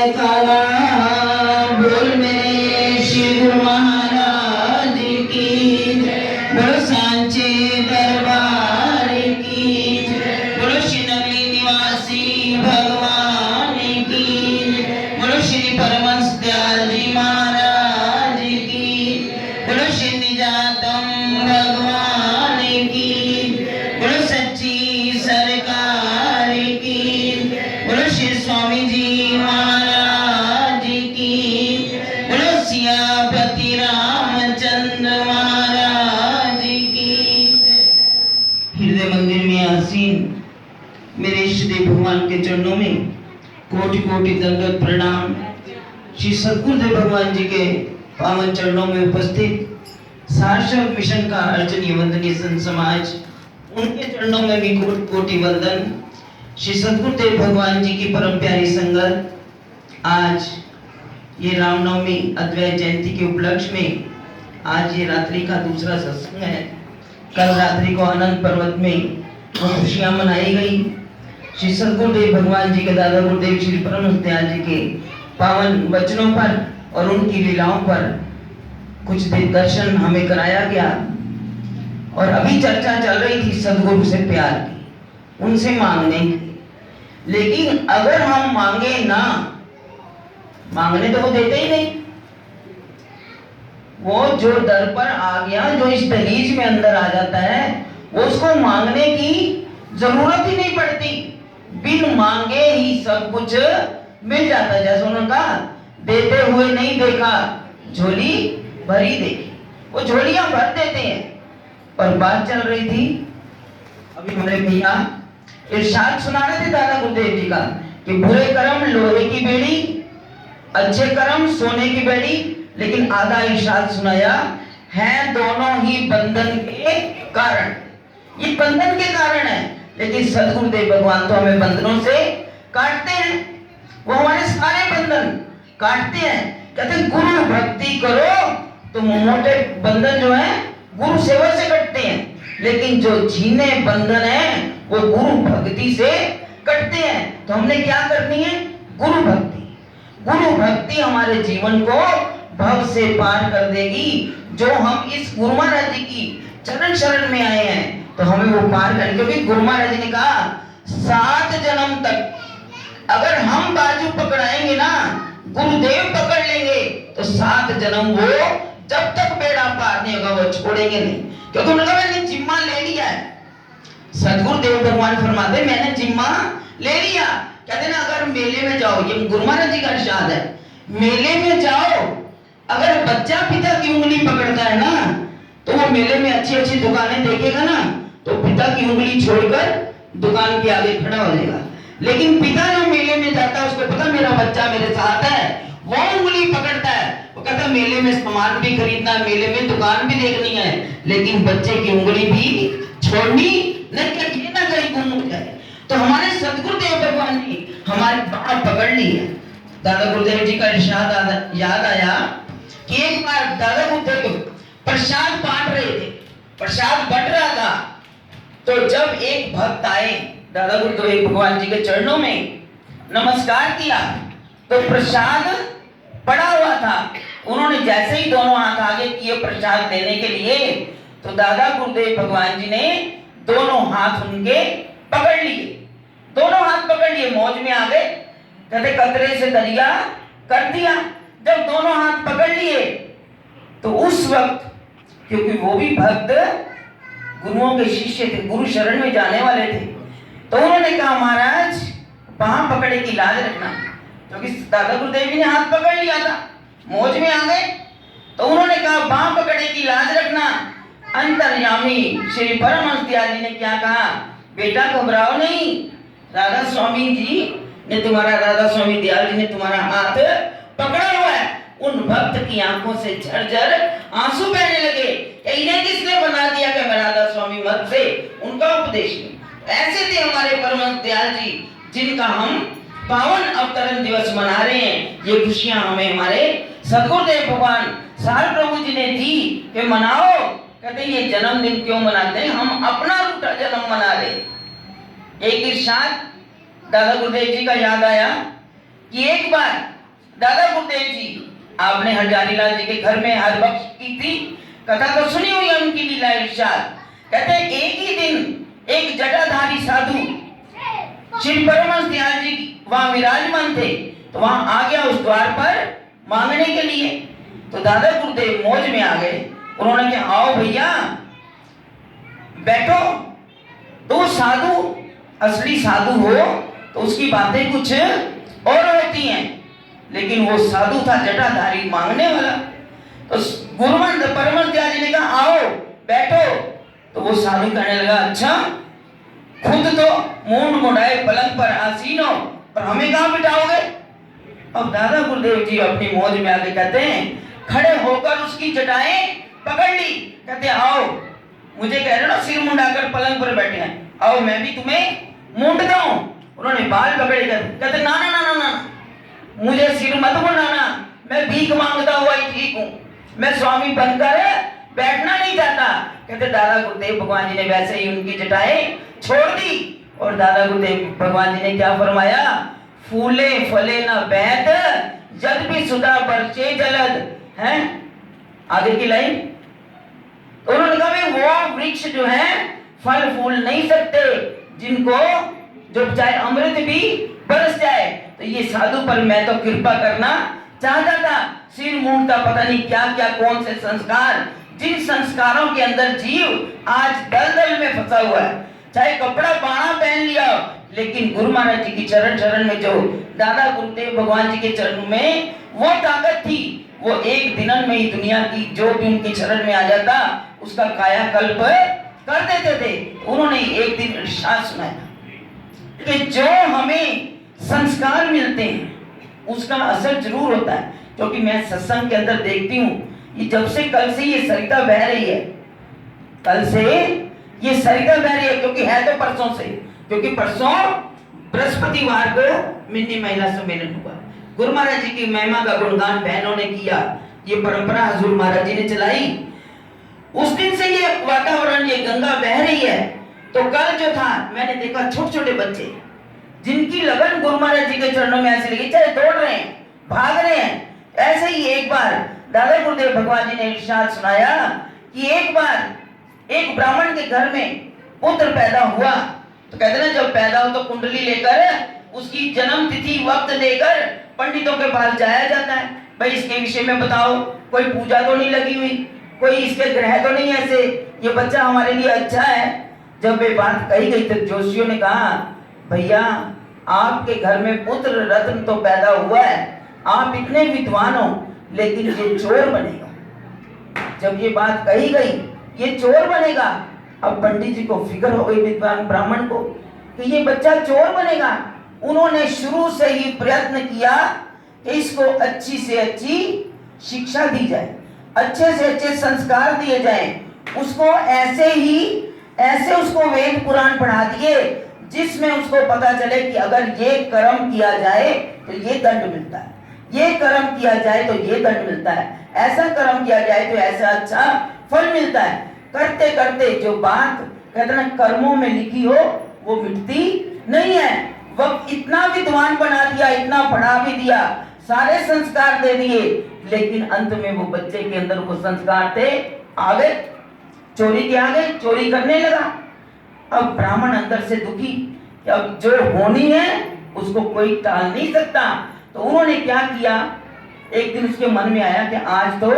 जयकारा बोल मेरे श्री गुरु महाराज की जय। बोलो सांचे दरबार की जय। बोलो श्री नगरी निवासी भगवान की जय। बोलो श्री परमहंस दयाल जी महाराज की जय। बोलो श्री निजातम भगवान की जय। बोलो सच्ची सरकार की जय। बोलो श्री स्वामी जी महाराज की जय। बोलो सियापति रामचंद्र महाराज की जय। हृदय मंदिर में आसीन मेरे इष्टदेव भगवान के चरणों में कोटि कोटि दंडवत प्रणाम। श्री सद्गुरुदेव भगवान जी के पावन चरणों में उपस्थित सारस्वत मिशन का अर्चनीय वंदनीय संत समाज, उनके चरणों में भी कोटि कोटि वंदन। श्री सद्गुरुदेव भगवान जी की परम प्यारी संगत, आज ये रामनवमी अद्वैत जयंती के उपलक्ष्य में आज ये रात्रि का दूसरा सत्संग है। कल रात्रि को आनंद पर्वत में खुशियां मनाई गई। श्री सद्गुरुदेव भगवान जी के दादा गुरुदेव श्री परमहंस दयाल जी के पावन वचनों पर और उनकी लीलाओं पर कुछ देर दर्शन हमें कराया गया। और अभी चर्चा चल रही थी सद्गुरु से प्यार की, उनसे मांगने की। लेकिन अगर हम मांगे ना, मांगने तो वो देते ही नहीं। वो जो दर पर आ गया, जो इस दहलीज में अंदर आ जाता है, वो उसको मांगने की जरूरत ही नहीं पड़ती। बिन मांगे ही सब कुछ मिल जाता है। जैसे उन्होंने कहा, देते हुए नहीं देखा, झोली भरी देखी। वो झोलियां भर देते हैं। पर बात चल रही थी, अभी हमारे भैया इरशाद सुना रहे थे दादा गुरुदेव जी का कि बुरे कर्म लोहे की बेड़ी, अच्छे कर्म सोने की बेड़ी। लेकिन आधा इरशाद सुनाया है, दोनों ही बंधन के कारण। ये बंधन के कारण है, लेकिन सद्गुरुदेव भगवान तो हमें बंधनों से काटते हैं। वो हमारे सारे बंधन काटते हैं। कहते हैं गुरु भक्ति करो तो मोटे बंधन जो है गुरु सेवा से कटते हैं, लेकिन जो जीने बंधन है वो गुरु भक्ति से कटते हैं। तो हमने क्या करनी है? गुरु भक्ति। गुरु भक्ति हमारे जीवन को भव से पार कर देगी। जो हम इस गुरु महाराज जी की चरण शरण में आए हैं, तो हमें वो पार कर, क्योंकि गुरु महाराज जी ने कहा 7 जन्म तक अगर हम बाजू पकड़ाएंगे ना, गुरुदेव पकड़ लेंगे, तो 7 जन्म वो जब तक बेड़ा पार नहीं होगा वो छोड़ेंगे नहीं। क्योंकि उन्होंने कहा मैंने जिम्मा ले लिया है। सद्गुरुदेव भगवान फरमाते मैंने जिम्मा ले लिया। कहते ना, अगर मेले में जाओ, ये गुरु महाराज जी का इरशाद है, मेले में जाओ, अगर बच्चा पिता की उंगली पकड़ता है ना, तो वो मेले में अच्छी अच्छी दुकानें देखेगा ना, तो पिता की उंगली छोड़कर दुकान के आगे खड़ा हो जाएगा। लेकिन पिता जो मेले में जाता है, उसको पता मेरा बच्चा मेरे साथ है, वो उंगली पकड़ता है। वो कहता है मेले में सामान भी खरीदना है, मेले में दुकान भी देखनी है, लेकिन बच्चे की उंगली भी छोड़नी नहीं, कहीं ना कहीं गुम हो जाए। तो हमारे सद्गुरुदेव भगवान ने हमारी बात पकड़ ली है। दादा गुरुदेव जी का इरशाद याद आया कि एक बार दादा गुरुदेव प्रसाद बांट रहे थे, प्रसाद बट रहा था। तो जब एक भक्त आए दादा गुरुदेव भगवान जी के चरणों में नमस्कार किया, तो प्रसाद पड़ा हुआ था। उन्होंने जैसे ही दोनों हाथ आगे किए प्रसाद देने के लिए, तो दादा गुरुदेव भगवान जी ने दोनों हाथ उनके पकड़ लिए। दोनों हाथ पकड़ लिए, मौज में आ गए। कहते कतरे से दरिया कर दिया। जब दोनों हाथ पकड़ लिए, तो उस वक्त, क्योंकि वो भी भक्त गुरुओं के शिष्य थे, गुरु शरण में जाने वाले थे, तो उन्होंने कहा महाराज बांह पकड़े की लाज रखना। क्योंकि दादा गुरुदेव जी ने हाथ पकड़ लिया था, मौज में आ गए, तो उन्होंने कहा बांह पकड़े की लाज रखना। अंतर्यामी श्री परमहंस दयाल जी ने क्या कहा? बेटा घबराओ नहीं, राधा स्वामी जी ने तुम्हारा, राधा स्वामी दयाल जी ने तुम्हारा हाथ पकड़ा हुआ है। उन भक्त की आंखों से झरझर आंसू बहने लगे। इन्हें किसने बना दिया कि मैं राधा स्वामी मत से? उनका उपदेश नहीं। ऐसे थे हमारे परमहंस दयाल जी, जिनका हम पावन अवतरण दिवस मना रहे हैं। ये खुशियां हमें हमारे सद्गुरुदेव भगवान साल प्रभु जी ने दी कि मनाओ। कहते ये जन्मदिन क्यों मनाते हैं? हम अपना रूठा जन्म मना रहे। एक इरशाद दादा गुरुदेव जी का याद आया कि एक बार दादा गुरुदेव जी, आपने हरजारी लाल जी के घर में हर वक्त की थी कथा तो सुनी हुई है उनकी लीला इरशाद। कहते हैं एक ही दिन एक जटाधारी साधु श्री परमहंस दयाल जी वहां विराजमान थे, तो वहां आ गया उस द्वार पर मांगने के लिए। तो दादा गुरुदेव मौज में आ गए, उन्होंने कहा आओ भैया बैठो। तो साधु असली साधु हो तो उसकी बातें कुछ और होती हैं, लेकिन वो साधु था जटाधारी मांगने वाला। तो गुरुमंत परमहंस दयाल जी ने कहा आओ बैठो। तो वो साधु कहने लगा अच्छा, खुद तो मूंड मुंडाए पलंग पर आसीन हो, पर हमें कहां बिठाओगे। अब दादा गुरुदेव जी अपनी मौज में आके कहते हैं, खड़े होकर उसकी जटाएं पकड़ ली। कहते आओ, मुझे कह रहे हो ना सिर मुंडाकर पलंग पर बैठे हैं, आओ मैं भी तुम्हें मुंडता हूं। उन्होंने बाल पकड़े, कहते ना ना ना ना ना, मुझे सिर मत मुंडाना, मैं भीख मांगता हुआ ही ठीक हूं, मैं स्वामी बनकर बैठना नहीं चाहता। कहते दादा गुरुदेव भगवान जी ने वैसे ही उनकी जटाएं छोड़ दी, और दादा गुरुदेव भगवान जी ने क्या फरमाया, फूले फले न बैत जद भी सुधा बरसे जलद है। आगे की लाइन, तो उन्होंने कहा वो वृक्ष जो है फल फूल नहीं सकते जिनको जो चाहे अमृत भी बरस जाए। तो ये साधु पर मैं तो कृपा करना चाहता था, सिर मूंढता पता नहीं क्या क्या कौन से संस्कार, जिन संस्कारों के अंदर जीव आज दलदल में फंसा हुआ है। चाहे कपड़ा बाणा पहन लिया, लेकिन गुरु महाराज जी की चरण में जो दादा गुरुदेव भगवान जी के चरण में वो ताकत थी, वो एक दिनन में ही दुनिया की जो भी उनके चरण में आ जाता उसका कायाकल्प कर देते थे। उन्होंने एक दिन इरशाद सुनाया कि जो हमें संस्कार मिलते हैं उसका असर जरूर होता है। क्योंकि मैं सत्संग के अंदर देखती हूँ, ये जब से कल से ये सरिता बह रही है, कल से ये सरिता बह रही है, क्योंकि है तो परसों से, क्योंकि परसों बृहस्पतिवार को मिनी महिला सम्मेलन हुआ, गुरु महाराज जी की महिमा का गुणगान बहनों ने किया, ये परंपरा हजूर महाराज जी ने चलाई। उस दिन से ये वातावरण, ये गंगा बह रही है। तो कल जो था मैंने देखा छोटे छोटे बच्चे जिनकी लगन गुरु महाराज जी के चरणों में ऐसे लगी, चाहे दौड़ रहे हैं, भाग रहे हैं। ऐसे ही एक बार दादा गुरुदेव भगवान जी ने इरशाद सुनाया कि एक बार एक ब्राह्मण के घर में पुत्र पैदा हुआ। तो कहते ना जब पैदा हो तो कुंडली लेकर उसकी जन्म तिथि वक्त देकर पंडितों के पास जाया जाता है, भाई इसके विषय में बताओ, कोई पूजा तो नहीं लगी हुई, कोई इसके ग्रह तो नहीं ऐसे, ये बच्चा हमारे लिए अच्छा है। जब ये बात कही गई तो जोशियों ने कहा भैया आपके घर में पुत्र रत्न तो पैदा हुआ है, आप इतने विद्वान हो, लेकिन ये चोर बनेगा। जब ये बात कही गई ये चोर बनेगा, अब पंडित जी को फिक्र हो गई विद्वान ब्राह्मण को कि ये बच्चा चोर बनेगा। उन्होंने शुरू से ही प्रयत्न किया कि इसको अच्छी से अच्छी शिक्षा दी जाए, अच्छे से अच्छे संस्कार दिए जाएं, उसको ऐसे उसको वेद पुराण पढ़ा दिए जिसमें उसको पता चले कि अगर ये कर्म किया जाए तो ये दंड मिलता है, ये कर्म किया जाए तो ये दंड मिलता है, ऐसा कर्म किया जाए तो ऐसा अच्छा फल मिलता है। करते करते जो बात कहते ना कर्मों में लिखी हो वो मिटती नहीं है। वक्त इतना विद्वान बना दिया, इतना पढ़ा भी दिया, सारे संस्कार दे दिए, लेकिन अंत में वो बच्चे के अंदर वो संस्कार थे आ गए, चोरी के आ गए, चोरी करने लगा। अब ब्राह्मण अंदर से दुखी कि अब जो होनी है उसको कोई टाल नहीं सकता। तो उन्होंने क्या किया, एक दिन उसके मन में आया कि आज तो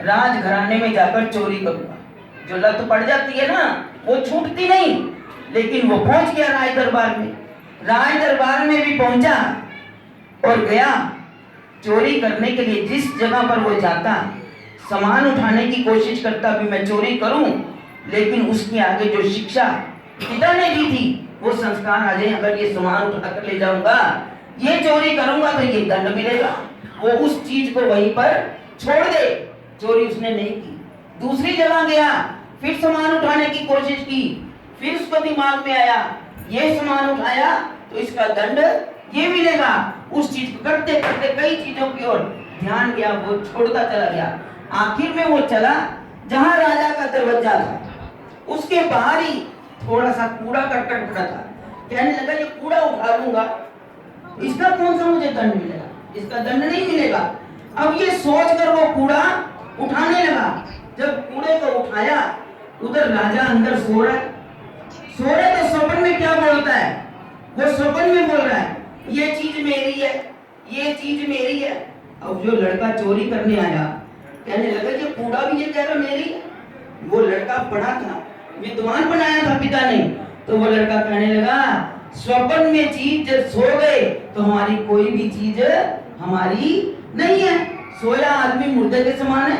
राजघराने में जाकर चोरी करूंगा। जो लत पड़ जाती है ना वो छूटती नहीं। लेकिन वो पहुंच गया राज दरबार में, राज दरबार में भी पहुंचा और गया चोरी करने के लिए। जिस जगह पर वो जाता सामान उठाने की कोशिश करता भी मैं चोरी करूं, लेकिन उसके आगे जो शिक्षा पिता ने दी थी वो संस्कार आ जाए, अगर ये सामान उठा कर ले जाऊंगा, ये चोरी करूंगा तो ये दंड मिलेगा। वो उस चीज को वहीं पर छोड़ दे, चोरी उसने नहीं की। दूसरी जगह गया, फिर सामान उठाने की कोशिश की, फिर उसको दिमाग में आया ये सामान उठाया तो इसका दंड ये मिलेगा। उस चीज को करते करते कई चीजों की ओर ध्यान गया, वो छोड़ता चला गया। आखिर में वो चला जहां राजा का दरवाजा था, उसके बाहर ही थोड़ा सा कूड़ा करकट पड़ा था। कहने लगा ये कूड़ा उठा लूंगा, इसका कौन सा मुझे दंड मिलेगा, इसका दंड नहीं मिलेगा। अब ये सोचकर वो कूड़ा उठाने लगा। जब कूड़े को उठाया, उधर राजा अंदर सो रहा है। तो स्वप्न में क्या बोलता है? वो स्वप्न में बोल रहा है, ये चीज मेरी है, ये चीज मेरी है। अब जो लड़का चोरी करने आया कहने लगा ये कूड़ा भी ये कह रहा मेरी है। वो लड़का पढ़ा था, विद्वान बनाया था पिता ने, तो वो लड़का कहने लगा स्वप्न में चीज जब सो गए तो हमारी कोई भी चीज हमारी नहीं है। सोया आदमी मुर्दे के समान है,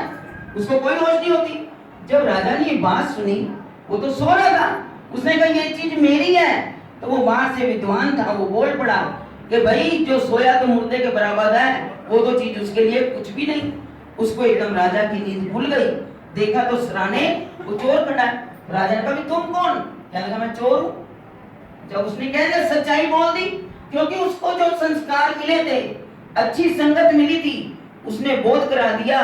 उसको कोई होश नहीं होती। जब राजा ने ये बात सुनी, वो तो सो रहा था, उसने कहा ये चीज मेरी है। तो वो बात से विद्वान था, वो बोल पड़ा कि भाई जो सोया तो मुर्दे के बराबर है, वो तो चीज उसके लिए कुछ भी नहीं। उसको एकदम राजा की नींद भूल गई। देखा तो सराने वो चोर खड़ा है। राजा ने कहा तुम कौन? कहने लगा मैं चोर हूं। जब उसने कह दिया सच्चाई बोल दी, क्योंकि उसको जो संस्कार मिले थे, अच्छी संगत मिली थी, उसने बोध करा दिया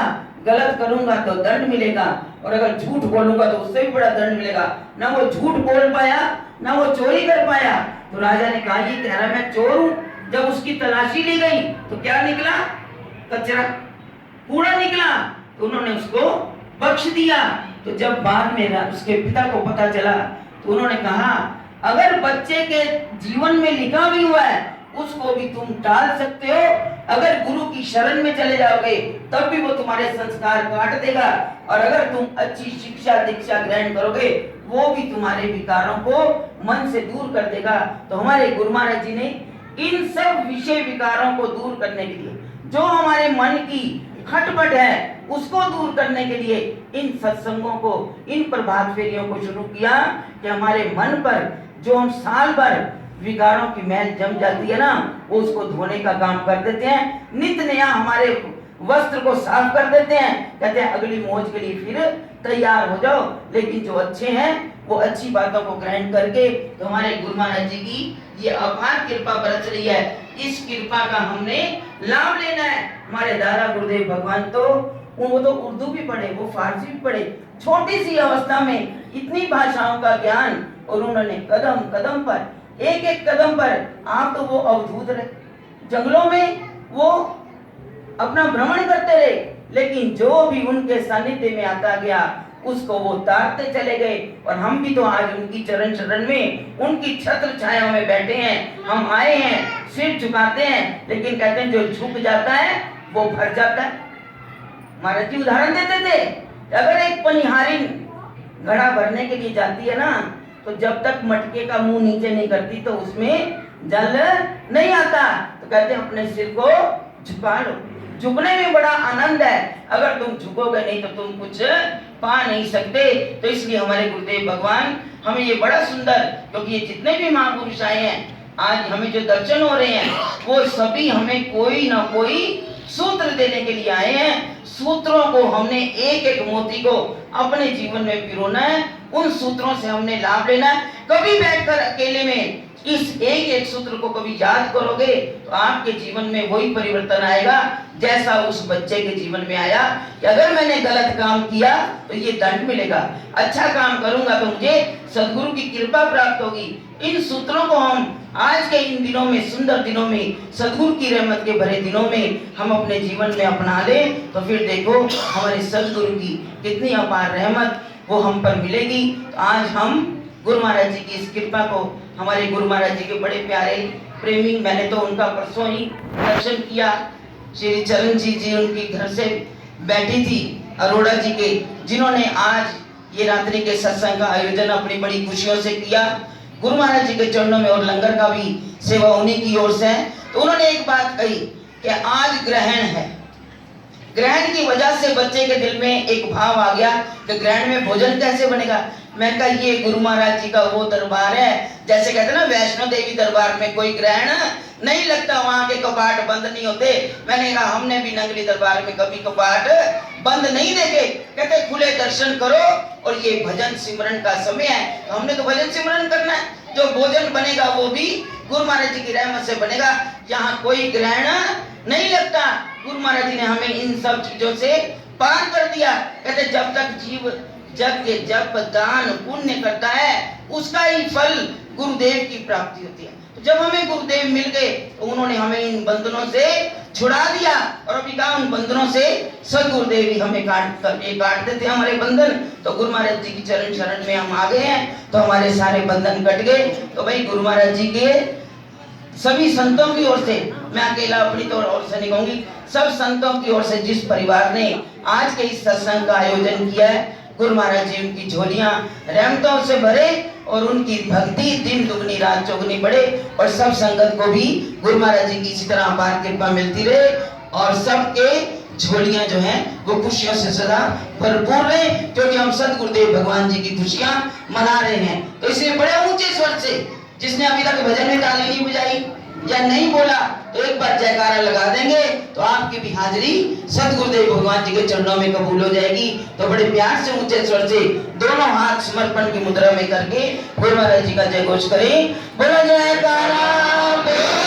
गलत करूंगा तो दंड मिलेगा, और अगर झूठ बोलूंगा तो उससे भी बड़ा दंड मिलेगा। ना वो झूठ बोल पाया, ना वो चोरी कर पाया। तो राजा ने कहा ये कह रहा मैं चोर हूं। जब उसकी तलाशी ली गई तो क्या निकला? कचरा, कूड़ा निकला। तो उन्होंने उसको बख्श दिया। तो जब बाद में उसके पिता को पता चला तो उन्होंने कहा अगर बच्चे के जीवन में लिखा भी हुआ है उसको भी तुम टाल सकते हो। अगर गुरु की शरण में चले जाओगे तब भी वो तुम्हारे संस्कार काट देगा, और अगर तुम अच्छी शिक्षा दीक्षा ग्रहण करोगे वो भी तुम्हारे विकारों को मन से दूर कर देगा। तो हमारे गुरु महाराज जी ने इन सब विषय विकारों को दूर करने के लिए, जो हमारे मन की खटपट है उसको दूर करने के लिए इन सत्संगों को, इन प्रभात फेरियों को शुरू किया कि हमारे मन पर जो हम साल भर विकारों की मैल जम जाती है ना, वो उसको धोने का काम कर देते हैं। नित नया हमारे वस्त्र को साफ कर देते हैं, कहते हैं अगली मौज के लिए फिर तैयार हो जाओ। लेकिन जो अच्छे हैं वो अच्छी बातों को ग्रहण करके, तो हमारे गुरु महाराज जी की ये अपार कृपा बरस रही है। इस कृपा का हमने लाभ लेना है। हमारे दादा गुरुदेव भगवान तो वो तो उर्दू भी पढ़े, वो फारसी भी पढ़े, छोटी सी अवस्था में इतनी भाषाओं का ज्ञान, और उन्होंने कदम कदम पर, एक एक कदम पर, आप तो वो अवधूत रहे, जंगलों में वो अपना भ्रमण करते रहे, लेकिन जो भी उनके सानिध्य में आता गया उसको वो तारते चले गए। और हम भी तो आज उनकी चरण शरण में, उनकी छत्र छाया में बैठे हैं। हम आए हैं, सिर झुकाते हैं, लेकिन कहते हैं जो झुक जाता है वो भर जाता है। महाराज जी उदाहरण देते थे, अगर एक पनिहारिन घड़ा भरने के लिए जाती है ना, तो जब तक मटके का मुंह नीचे नहीं करती तो उसमें जल नहीं आता। तो कहते हैं अपने सिर को झुका लो, झुकने में बड़ा आनंद है। अगर तुम झुकोगे नहीं तो तुम कुछ पा नहीं सकते। तो इसलिए हमारे गुरुदेव भगवान हमें ये बड़ा सुंदर, क्योंकि ये जितने भी महापुरुष आए हैं आज हमें जो दर्शन हो रहे हैं वो सभी हमें कोई ना कोई सूत्र देने के लिए आए हैं। सूत्रों को हमने एक एक मोती को अपने जीवन में पिरोना है, उन सूत्रों से हमने लाभ लेना है। कभी बैठकर अकेले में इस एक एक सूत्र को कभी याद करोगे तो आपके जीवन में वही परिवर्तन आएगा जैसा उस बच्चे के जीवन में आया कि अगर मैंने गलत काम किया तो ये दंड मिलेगा, अच्छा काम करूंगा तो मुझे सदगुरु की कृपा प्राप्त होगी। इन सूत्रों को हम आज के इन दिनों में, सुंदर दिनों में, सदगुरु की रहमत के भरे दिनों में हम अपने जीवन में अपना लें तो फिर देखो हमारे सदगुरु की कितनी अपार रहमत वो हम पर मिलेगी। तो आज हम गुरु महाराज जी की इस कृपा को, हमारे गुरु महाराज जी के बड़े प्यारे प्रेमी, मैंने तो उनका परसों ही दर्शन किया। श्री चरण जी उनकी घर से बैठी थी अरोड़ा जी के, जिन्होंने आज ये रात्रि के सत्संग का आयोजन अपनी बड़ी खुशियों से किया। गुरु महाराज जी के चरणों में और लंगर का भी सेवा उन्हीं की ओर से है। तो उन्होंने एक बात कही कि आज ग्रहण है, ग्रहण की वजह से बच्चे के दिल में एक भाव आ गया कि ग्रहण में भोजन कैसे बनेगा। मैं कहा ये गुरु महाराज जी का वो दरबार है, जैसे कहते ना वैष्णो देवी दरबार में कोई ग्रहण नहीं लगता, वहां के कपाट बंद नहीं होते। मैंने कहा हमने भी नंगली दरबार में कभी कपाट बंद नहीं देखे, कहते खुले दर्शन करो और ये भजन सिमरन का समय है। तो हमने तो भजन सिमरन करना है, जो भोजन बनेगा वो भी गुरु महाराज जी की रहमत से बनेगा। यहाँ कोई ग्रहण नहीं लगता। गुरु महाराज जी ने हमें इन सब चीजों से पार कर दिया। कहते जब तक जीव यज्ञ जप दान पुण्य करता है उसका ही फल गुरुदेव की प्राप्ति होती है। तो जब हमें गुरुदेव मिल गए तो उन्होंने हमें इन बंधनों से छुड़ा दिया और अभी कहा उन बंधनों से सदगुरुदेव ही हमें काटते थे हमारे बंधन। तो गुरु महाराज जी की चरण शरण में हम आ गए हैं तो हमारे सारे बंधन कट गए। तो भाई गुरु महाराज जी के सभी संतों की ओर से, मैं अकेला अपनी तो ओर से नहीं कहूंगी, सब संतों की ओर से जिस परिवार ने आज के इस सत्संग का आयोजन किया है, गुरु महाराज जी उनकी झोलियां रहमतों से भरे और उनकी भक्ति दिन दुगनी रात चौगुनी बढ़े और सब संगत को भी गुरु महाराज जी की इसी तरह अपार कृपा मिलती रहे और सबके झोलियां जो हैं वो खुशियों से सदा भरपूर रहे, क्योंकि हम सदगुरुदेव भगवान जी की खुशियां मना रहे हैं। तो इसलिए बड़े ऊंचे स्वर से, जिसने अभी तक भजन में ताली नहीं बजाई या नहीं बोला, तो एक बार जयकारा लगा देंगे तो आपकी भी हाजिरी सदगुरुदेव भगवान जी के चरणों में कबूल हो जाएगी। तो बड़े प्यार से ऊंचे स्वर से दोनों हाथ समर्पण की मुद्रा में करके गुरु महाराज जी का जय घोष करें। बोलो जयकारा।